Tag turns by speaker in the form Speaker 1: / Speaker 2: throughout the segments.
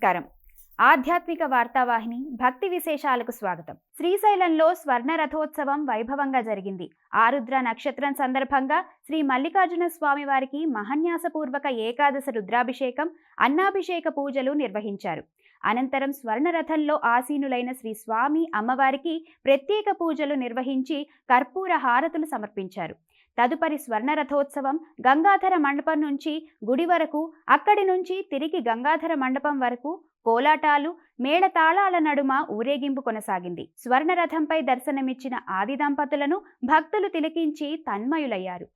Speaker 1: నమస్కారం. ఆధ్యాత్మిక వార్తావాహిని భక్తి విశేషాలకు స్వాగతం. శ్రీశైలంలో స్వర్ణ రథోత్సవం వైభవంగా జరిగింది. ఆరుద్ర నక్షత్రం సందర్భంగా శ్రీ మల్లికార్జున స్వామి వారికి మహన్యాసపూర్వక ఏకాదశ రుద్రాభిషేకం, అన్నాభిషేక పూజలు నిర్వహించారు. అనంతరం స్వర్ణరథంలో ఆసీనులైన శ్రీ స్వామి అమ్మవారికి ప్రత్యేక పూజలు నిర్వహించి కర్పూర హారతులు సమర్పించారు. తదుపరి స్వర్ణరథోత్సవం గంగాధర మండపం నుంచి గుడి వరకు, అక్కడి నుంచి తిరిగి గంగాధర మండపం వరకు కోలాటాలు, మేళతాళాల నడుమ ఊరేగింపు కొనసాగింది. స్వర్ణరథంపై దర్శనమిచ్చిన ఆది దంపతులను భక్తులు తిలకించి తన్మయులయ్యారు.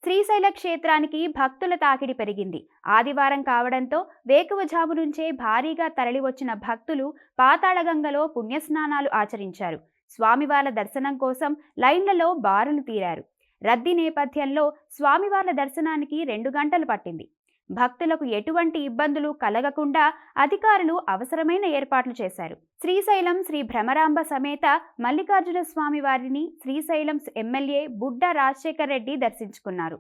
Speaker 1: శ్రీశైల క్షేత్రానికి భక్తుల తాకిడి పెరిగింది. ఆదివారం కావడంతో వేకువజాము నుంచే భారీగా తరలివచ్చిన భక్తులు పాతాళగంగలో పుణ్యస్నానాలు ఆచరించారు. స్వామివార్ల దర్శనం కోసం లైన్లలో బారులు తీరారు. రద్దీ నేపథ్యంలో స్వామివార్ల దర్శనానికి 2 గంటలు పట్టింది. భక్తులకు ఎటువంటి ఇబ్బందులు కలగకుండా అధికారులు అవసరమైన ఏర్పాట్లు చేశారు. శ్రీశైలం శ్రీ భ్రమరాంబ సమేత మల్లికార్జున స్వామి వారిని శ్రీశైలం ఎమ్మెల్యే బుడ్డ రాజశేఖర్ రెడ్డి దర్శించుకున్నారు.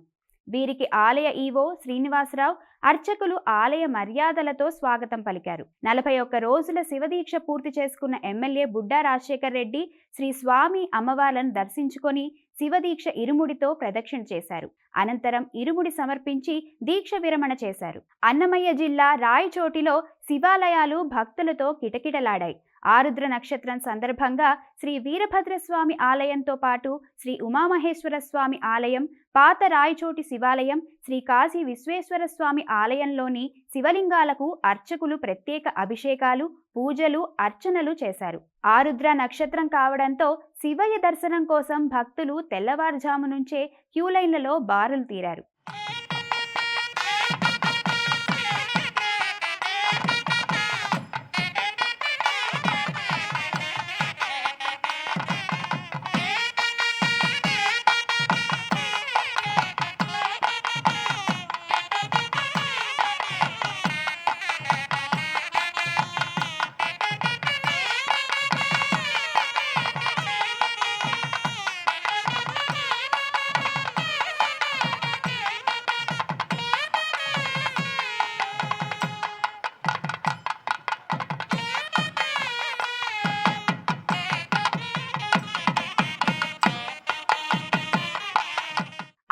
Speaker 1: వీరికి ఆలయ ఈవో శ్రీనివాసరావు, అర్చకులు ఆలయ మర్యాదలతో స్వాగతం పలికారు. 41 రోజుల శివదీక్ష పూర్తి చేసుకున్న ఎమ్మెల్యే బుడ్డ రాజశేఖర్ రెడ్డి శ్రీ స్వామి అమ్మవార్లను దర్శించుకొని శివదీక్ష ఇరుముడితో ప్రదక్షిణ చేశారు. అనంతరం ఇరుముడి సమర్పించి దీక్ష విరమణ చేశారు. అన్నమయ్య జిల్లా రాయచోటిలో శివాలయాలు భక్తులతో కిటకిటలాడాయి. ఆరుద్ర నక్షత్రం సందర్భంగా శ్రీ వీరభద్రస్వామి ఆలయంతో పాటు శ్రీ ఉమామహేశ్వర స్వామి ఆలయం, పాత రాయచోటి శివాలయం, శ్రీ కాశీ విశ్వేశ్వర స్వామి ఆలయంలోని శివలింగాలకు అర్చకులు ప్రత్యేక అభిషేకాలు, పూజలు, అర్చనలు చేశారు. ఆరుద్ర నక్షత్రం కావడంతో శివయ్య దర్శనం కోసం భక్తులు తెల్లవారుజాము నుంచే క్యూలైన్లలో బారులు తీరారు.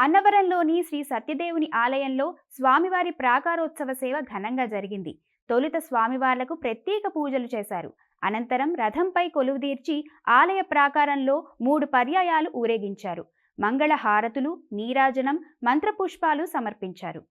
Speaker 1: అన్నవరంలోని శ్రీ సత్యదేవుని ఆలయంలో స్వామివారి ప్రాకారోత్సవ సేవ ఘనంగా జరిగింది. తొలుత స్వామివార్లకు ప్రత్యేక పూజలు చేశారు. అనంతరం రథంపై కొలువుదీర్చి ఆలయ ప్రాకారంలో 3 పర్యాయాలు ఊరేగించారు. మంగళ హారతులు, నీరాజనం, మంత్రపుష్పాలు సమర్పించారు.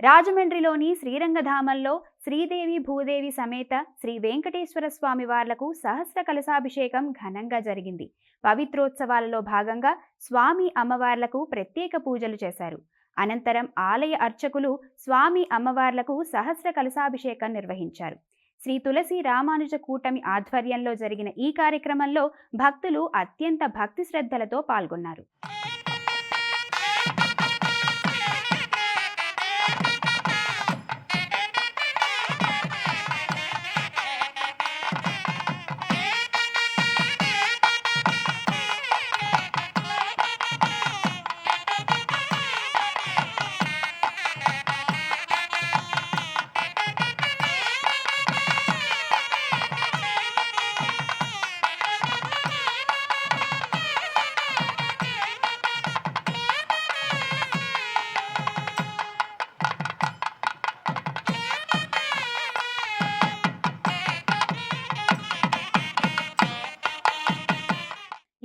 Speaker 1: రాజమండ్రిలోని శ్రీరంగధామంలో శ్రీదేవి భూదేవి సమేత శ్రీ వెంకటేశ్వర స్వామి వార్లకు సహస్ర కలశాభిషేకం ఘనంగా జరిగింది. పవిత్రోత్సవాలలో భాగంగా స్వామి అమ్మవార్లకు ప్రత్యేక పూజలు చేశారు. అనంతరం ఆలయ అర్చకులు స్వామి అమ్మవార్లకు సహస్ర కలశాభిషేకం నిర్వహించారు. శ్రీ తులసి రామానుజ కూటమి ఆధ్వర్యంలో జరిగిన ఈ కార్యక్రమంలో భక్తులు అత్యంత భక్తి శ్రద్ధలతో పాల్గొన్నారు.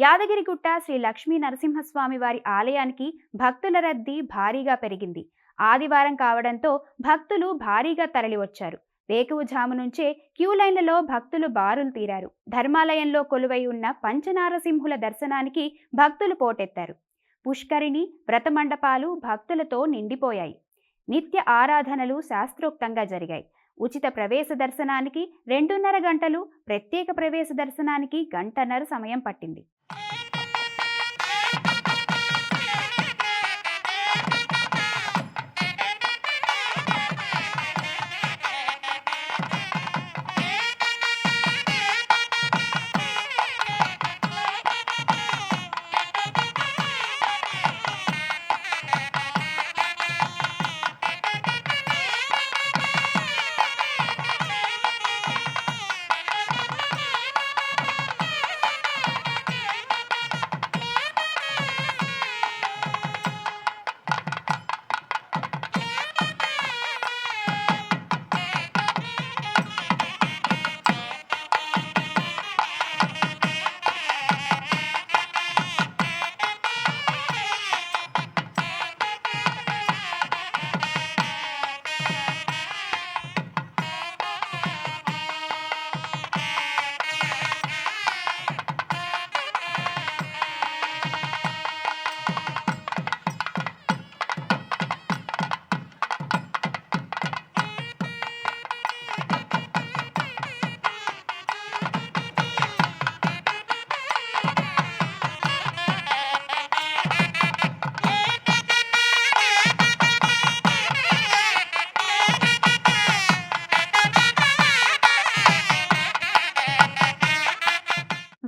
Speaker 1: యాదగిరిగుట్ట శ్రీ లక్ష్మీ నరసింహస్వామి వారి ఆలయానికి భక్తుల రద్దీ భారీగా పెరిగింది. ఆదివారం కావడంతో భక్తులు భారీగా తరలివచ్చారు. వేకువజాము నుంచే క్యూ లైన్లలో భక్తులు బారులు తీరారు. ధర్మాలయంలో కొలువై ఉన్న పంచనారసింహుల దర్శనానికి భక్తులు పోటెత్తారు. పుష్కరిణి, వ్రతమండపాలు భక్తులతో నిండిపోయాయి. నిత్య ఆరాధనలు శాస్త్రోక్తంగా జరిగాయి. ఉచిత ప్రవేశ దర్శనానికి 2.5 గంటలు, ప్రత్యేక ప్రవేశ దర్శనానికి 1.5 గంట సమయం పట్టింది.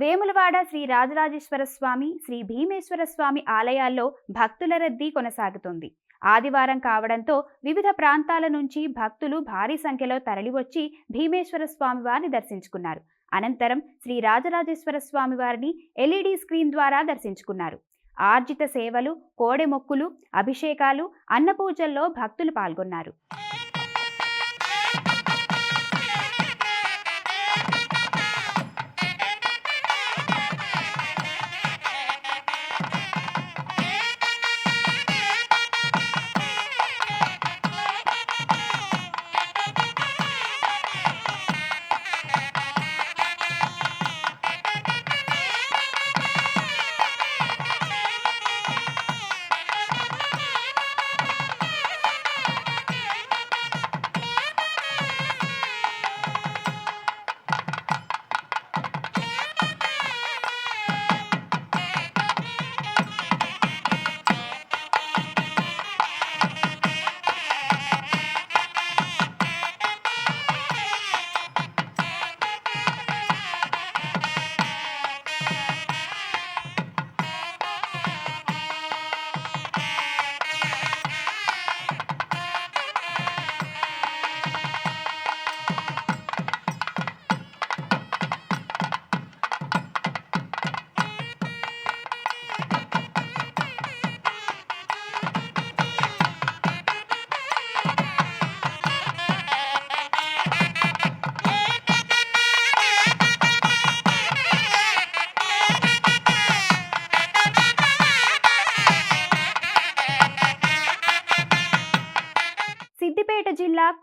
Speaker 1: వేములవాడ శ్రీ రాజరాజేశ్వర స్వామి, శ్రీ భీమేశ్వర స్వామి ఆలయాల్లో భక్తుల రద్దీ కొనసాగుతోంది. ఆదివారం కావడంతో వివిధ ప్రాంతాల నుంచి భక్తులు భారీ సంఖ్యలో తరలివచ్చి భీమేశ్వర స్వామి వారిని దర్శించుకున్నారు. అనంతరం శ్రీ రాజరాజేశ్వర స్వామి వారిని LED స్క్రీన్ ద్వారా దర్శించుకున్నారు. ఆర్జిత సేవలు, కోడె మొక్కులు, అభిషేకాలు, అన్నపూజల్లో భక్తులు పాల్గొన్నారు.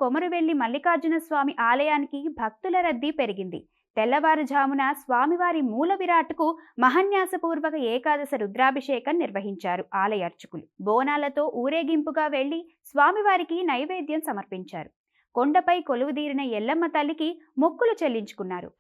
Speaker 1: కొమరువెల్లి మల్లికార్జున స్వామి ఆలయానికి భక్తుల రద్దీ పెరిగింది. తెల్లవారుజామున స్వామివారి మూల విరాట్కు మహన్యాసపూర్వక ఏకాదశ రుద్రాభిషేకం నిర్వహించారు ఆలయ అర్చకులు. బోనాలతో ఊరేగింపుగా వెళ్లి స్వామివారికి నైవేద్యం సమర్పించారు. కొండపై కొలువుదీరిన ఎల్లమ్మ తల్లికి మొక్కులు చెల్లించుకున్నారు.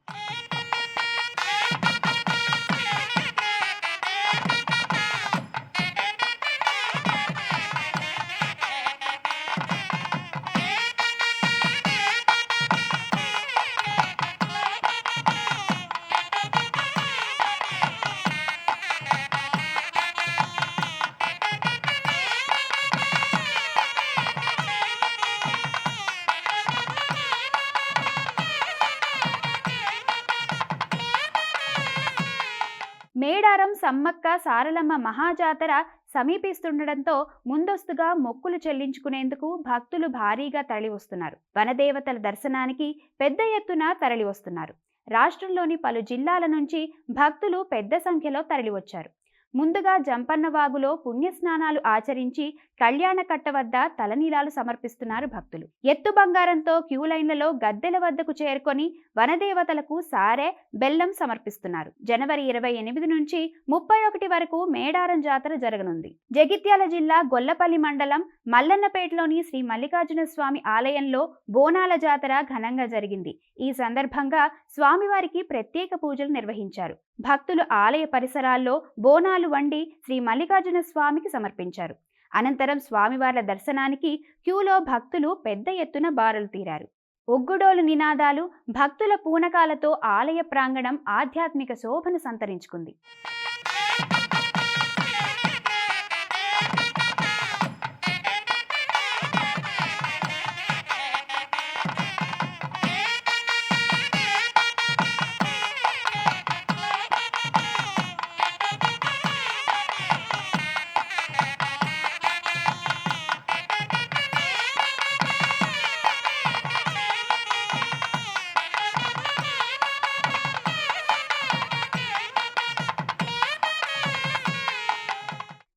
Speaker 1: మేడారం సమ్మక్క సారలమ్మ మహాజాతర సమీపిస్తుండటంతో ముందస్తుగా మొక్కులు చెల్లించుకునేందుకు భక్తులు భారీగా తరలివస్తున్నారు. వనదేవతల దర్శనానికి పెద్ద ఎత్తున తరలివస్తున్నారు. రాష్ట్రంలోని పలు జిల్లాల నుంచి భక్తులు పెద్ద సంఖ్యలో తరలివచ్చారు. ముందుగా జంపన్నవాగులో పుణ్యస్నానాలు ఆచరించి కళ్యాణకట్ట వద్ద తలనీలాలు సమర్పిస్తున్నారు భక్తులు. ఎత్తు బంగారంతో క్యూ లైన్లలో గద్దెల వద్దకు చేరుకొని వనదేవతలకు సారె, బెల్లం సమర్పిస్తున్నారు. జనవరి 28 నుంచి 31 వరకు మేడారం జాతర జరగనుంది. జగిత్యాల జిల్లా గొల్లపల్లి మండలం మల్లన్నపేటలోని శ్రీ మల్లికార్జున స్వామి ఆలయంలో బోనాల జాతర ఘనంగా జరిగింది. ఈ సందర్భంగా స్వామివారికి ప్రత్యేక పూజలు నిర్వహించారు. భక్తులు ఆలయ పరిసరాల్లో బోనాలు వండి శ్రీ మల్లికార్జున స్వామికి సమర్పించారు. అనంతరం స్వామివార్ల దర్శనానికి క్యూలో భక్తులు పెద్ద ఎత్తున బారులు తీరారు. ఒగ్గుడోలు నినాదాలు, భక్తుల పూనకాలతో ఆలయ ప్రాంగణం ఆధ్యాత్మిక శోభను సంతరించుకుంది.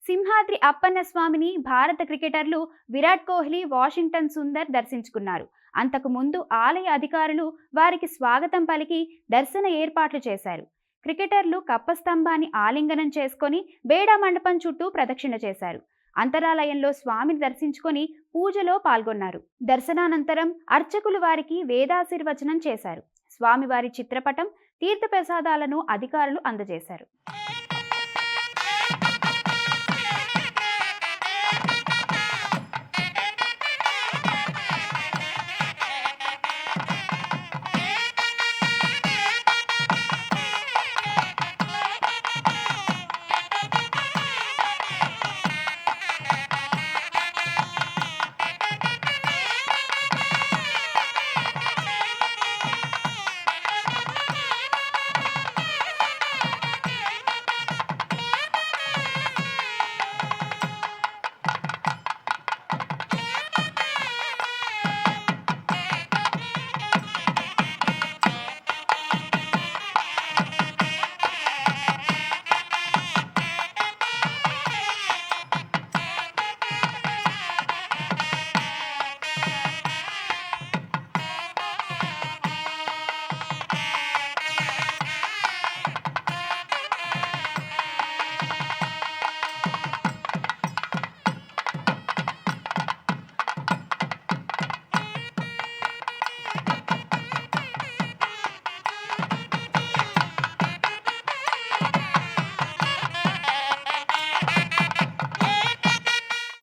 Speaker 1: సింహాద్రి అప్పన్న స్వామిని భారత క్రికెటర్లు విరాట్ కోహ్లీ, వాషింగ్టన్ సుందర్ దర్శించుకున్నారు. అంతకు ముందు ఆలయ అధికారులు వారికి స్వాగతం పలికి దర్శన ఏర్పాట్లు చేశారు. క్రికెటర్లు కప్పస్తంభాన్ని ఆలింగనం చేసుకొని బేడా మండపం చుట్టూ ప్రదక్షిణ చేశారు. అంతరాలయంలో స్వామిని దర్శించుకొని పూజలో పాల్గొన్నారు. దర్శనానంతరం అర్చకులు వారికి వేదాశీర్వచనం చేశారు. స్వామివారి చిత్రపటం, తీర్థప్రసాదాలను అధికారులు అందజేశారు.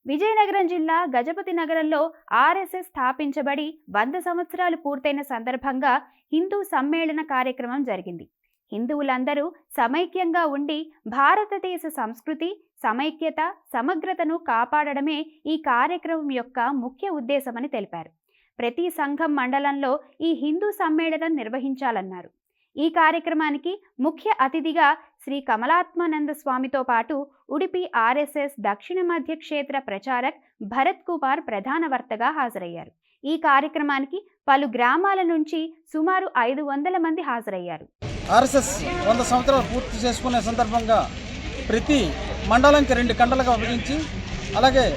Speaker 1: విజయనగరం జిల్లా గజపతి నగరంలో ఆర్ఎస్ఎస్ స్థాపించబడి 100 సంవత్సరాలు పూర్తయిన సందర్భంగా హిందూ సమ్మేళన కార్యక్రమం జరిగింది. హిందువులందరూ సమైక్యంగా ఉండి భారతదేశ సంస్కృతి, సమైక్యత, సమగ్రతను కాపాడడమే ఈ కార్యక్రమం యొక్క ముఖ్య ఉద్దేశమని తెలిపారు. ప్రతి సంఘం మండలంలో ఈ హిందూ సమ్మేళనం నిర్వహించాలన్నారు. ఈ కార్యక్రమానికి ముఖ్య అతిథిగా శ్రీ కమలాత్మానంద స్వామితో పాటు ఉడిపి ఆర్ఎస్ఎస్ దక్షిణ మధ్య క్షేత్ర ప్రచారక్ భరత్ కుమార్ ప్రధాన వర్తగా హాజరయ్యారు. ఈ కార్యక్రమానికి పలు గ్రామాల నుంచి సుమారు 500 మంది హాజరయ్యారు.
Speaker 2: ఆర్ఎస్ఎస్ 100 సంవత్సరాలు పూర్తి చేసుకునే సందర్భంగా ప్రతి మండలంకి 2 ఖండాలుగా విభజించి అలాగే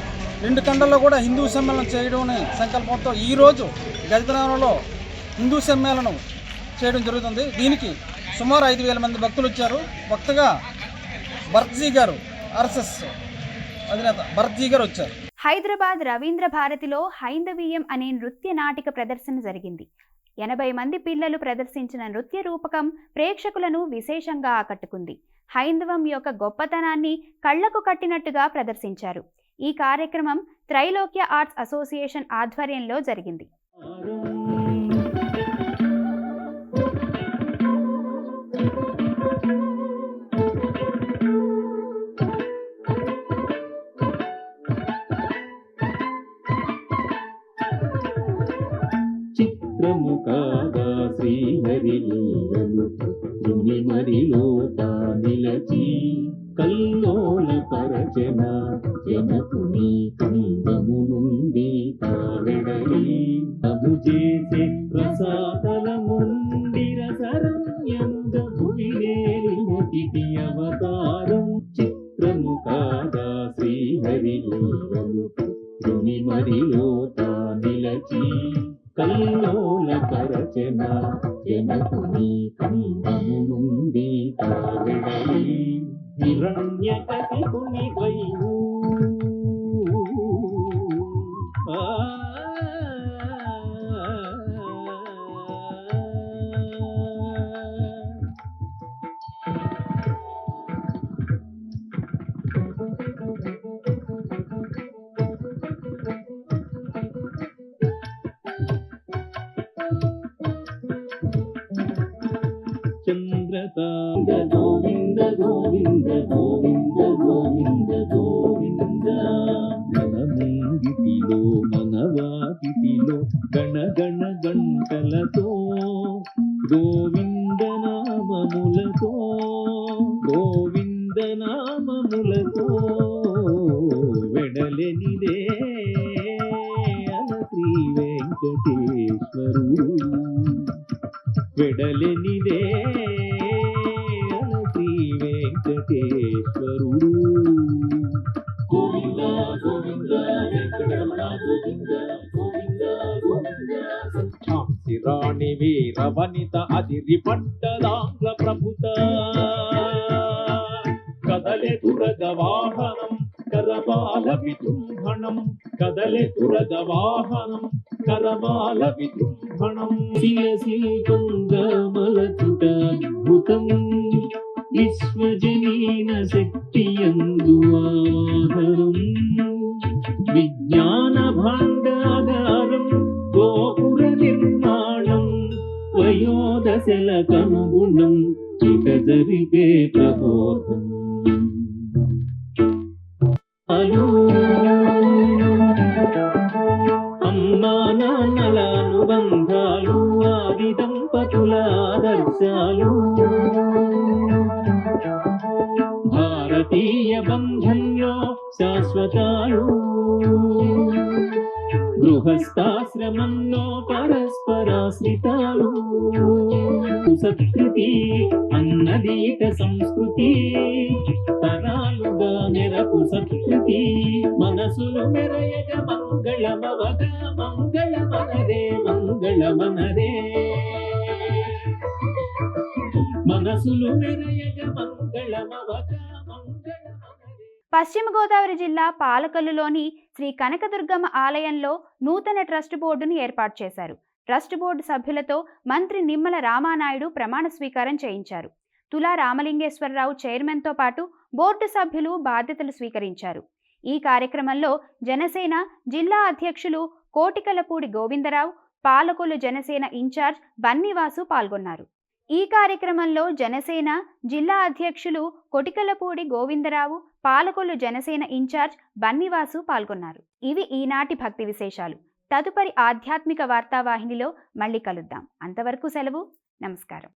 Speaker 2: 2 తండాల్లో కూడా హిందూ సమ్మేళనం చేయడం అనే సంకల్పంతో ఈరోజు గజనగరంలో హిందూ సమ్మేళనం చేయడం జరుగుతుంది. దీనికి సుమారు 5,000 మంది భక్తులు వచ్చారు. భక్తగా భరత్జీ గారు, ఆర్ఎస్ఎస్ అధినేత భరత్జీ గారు వచ్చారు.
Speaker 1: హైదరాబాద్ రవీంద్ర భారతిలో హైందవీయం అనే నృత్య నాటిక ప్రదర్శన జరిగింది. 80 మంది పిల్లలు ప్రదర్శించిన నృత్య రూపకం ప్రేక్షకులను విశేషంగా ఆకట్టుకుంది. హైందవం యొక్క గొప్పతనాన్ని కళ్లకు కట్టినట్టుగా ప్రదర్శించారు. ఈ కార్యక్రమం త్రైలోక్య ఆర్ట్స్ అసోసియేషన్ ఆధ్వర్యంలో జరిగింది.
Speaker 3: చిత్రము కాగా శ్రీహరి లీలలు మరిలో నిలచి కల్లోల పరచన జనకుని కందము నుండి తావెడలి తగు చేసే రసాతలముండి రసరణ్యముగ భువినేలినకి అవతారం. చిత్రము కాగా శ్రీహరి లీలలు మరిలో నిలచి కల్లోల పరచన జనకుని కందము నుండి తావెడలి హిరణ్యకశిపుని వైవు చంద్రతాంగ గోవింద గోవింద గోవింద గోవింద గోవింద మనముంగిటిలో మనవాకిటిలో గణగణ గంటలతో గోవింద నామములతో గోవింద నామములతో వెడలెనిదే అల శ్రీ వెంకటేశ్వరుడు వెడలెనిదే అల శ్రీ వెంకటేశ్వరుడు. గోవింద గోవింద వెంకటరమణ గోవింద గోవింద గోవింద. ఝాన్సీ రాణి వీర వనిత అదిరి పట్టదాంగ్ల ప్రభుత కదలే దురగ వాహనం కరబాల విజృంభణం కదలే దురగ వాహనం కరబాల విజృంభణం. శిలశిల్పంగమలచుట అద్భుతం విశ్వజనీన శక్తియందు ఆవాహనం విజ్ఞాన భాండాగారం గోపుర నిర్మాణం వయోదశలకనుగుణం ఇక జరిపే ప్రబోధం. అమ్మా నాన్నల అనుబంధాలు ఆది దంపతుల ఆదర్శాలు భారతీయ బంధంలో శాశ్వతాలు గృహస్థాశ్రమంలో పరస్పరాశ్రితాలు. సత్కృతి అన్నదీత సంస్కృతి తరాలుగా నెరపు సత్కృతి మనసులు మెరయగ మంగళమవగ మంగళమనరే మంగళమనరే మనసులు మెరయగ మంగళమవగ మంగళమనరే.
Speaker 1: పశ్చిమ గోదావరి జిల్లా పాలకొల్లులోని శ్రీ కనకదుర్గమ్మ ఆలయంలో నూతన ట్రస్ట్ బోర్డును ఏర్పాటు చేశారు. ట్రస్ట్ బోర్డు సభ్యులతో మంత్రి నిమ్మల రామానాయుడు ప్రమాణ స్వీకారం చేయించారు. తులా రామలింగేశ్వరరావు చైర్మన్తో పాటు బోర్డు సభ్యులు బాధ్యతలు స్వీకరించారు. ఈ కార్యక్రమంలో జనసేన జిల్లా అధ్యక్షులు కోటికలపూడి గోవిందరావు, పాలకొల్లు జనసేన ఇన్ఛార్జ్ బన్నివాసు పాల్గొన్నారు. ఈ కార్యక్రమంలో జనసేన జిల్లా అధ్యక్షులు కొటికలపూడి గోవిందరావు, పాలకొల్లు జనసేన ఇన్ఛార్జ్ బన్నివాసు పాల్గొన్నారు. ఇవి ఈనాటి భక్తి విశేషాలు. తదుపరి ఆధ్యాత్మిక వార్తావాహినిలో మళ్ళీ కలుద్దాం. అంతవరకు సెలవు. నమస్కారం.